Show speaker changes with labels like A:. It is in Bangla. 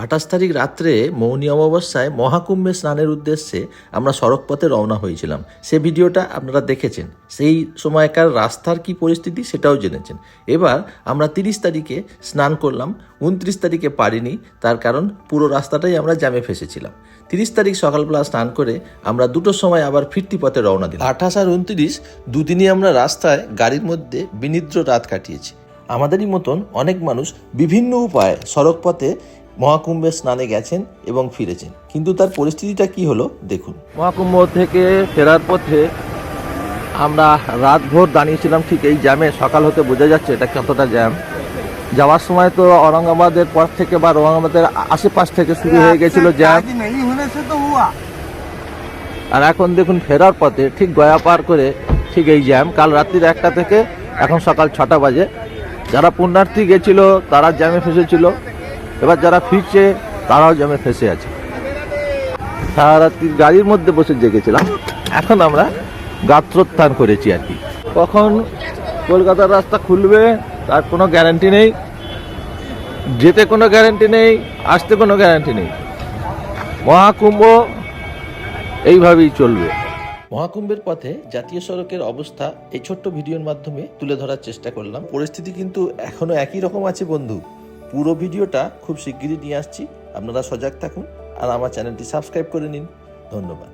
A: 28 তারিখ রাত্রে মৌনী অমাবস্যায় মহাকুম্ভে স্নানের উদ্দেশ্যে আমরা সড়কপথে রওনা হয়েছিলাম। সে ভিডিওটা আপনারা দেখেছেন। সেই সময়কার রাস্তার কি পরিস্থিতি সেটাও জেনেছেন। এবার আমরা 30 তারিখে স্নান করলাম, 29 তারিখে পারিনি, তার কারণ পুরো রাস্তাটাই আমরা জ্যামে ফেসেছিলাম। 30 তারিখ সকালবেলা স্নান করে আমরা 2টোর সময় আবার ফিরতি পথে রওনা দিলাম। 28 আর 29 দুদিনই আমরা রাস্তায় গাড়ির মধ্যে বিনিদ্র রাত কাটিয়েছি। আমাদেরই মতন অনেক মানুষ বিভিন্ন উপায়ে সড়কপথে মহাকুম্ভে স্নানে গেছেন এবং ফিরেছেন, কিন্তু তার পরিস্থিতিটা কি হলো দেখুন।
B: মহাকুম্ভ থেকে ফেরার পথে আমরা রাত ভোর দাঁড়িয়েছিলাম ঠিক এই জ্যামে। সকাল হতে বোঝা যাচ্ছে এটা কতটা জ্যাম। যাওয়ার সময় তো ঔরঙ্গাবাদের পর থেকে বা ঔরঙ্গাবাদের আশেপাশ থেকে শুরু হয়ে গেছিল জ্যাম, আর এখন দেখুন ফেরার পথে ঠিক গয়া পার করে ঠিক এই জ্যাম। কাল রাত্রির 1টা থেকে এখন সকাল 6টা বাজে। যারা পুণ্যার্থী গেছিল তারা জ্যামে ফেসেছিল, এবার যারা ফিরছে তারাও জ্যামে ফেসে আছে। সারা রাত্রি গাড়ির মধ্যে বসে জেগেছিলাম, এখন আমরা গাত্রোত্থান করেছি আর কি। কখন কলকাতার রাস্তা খুলবে তার কোনো গ্যারান্টি নেই, যেতে কোনো গ্যারান্টি নেই, আসতে কোনো গ্যারান্টি নেই। মহাকুম্ভ এইভাবেই চলবে।
A: মহাকুম্ভের পথে জাতীয় সড়কের অবস্থা এই ছোট্ট ভিডিওর মাধ্যমে তুলে ধরার চেষ্টা করলাম। পরিস্থিতি কিন্তু এখনো একই রকম আছে বন্ধু। পুরো ভিডিওটা খুব শিগগিরই নিয়ে আসছি, আপনারা সজাগ থাকুন আর আমার চ্যানেলটি সাবস্ক্রাইব করে নিন। ধন্যবাদ।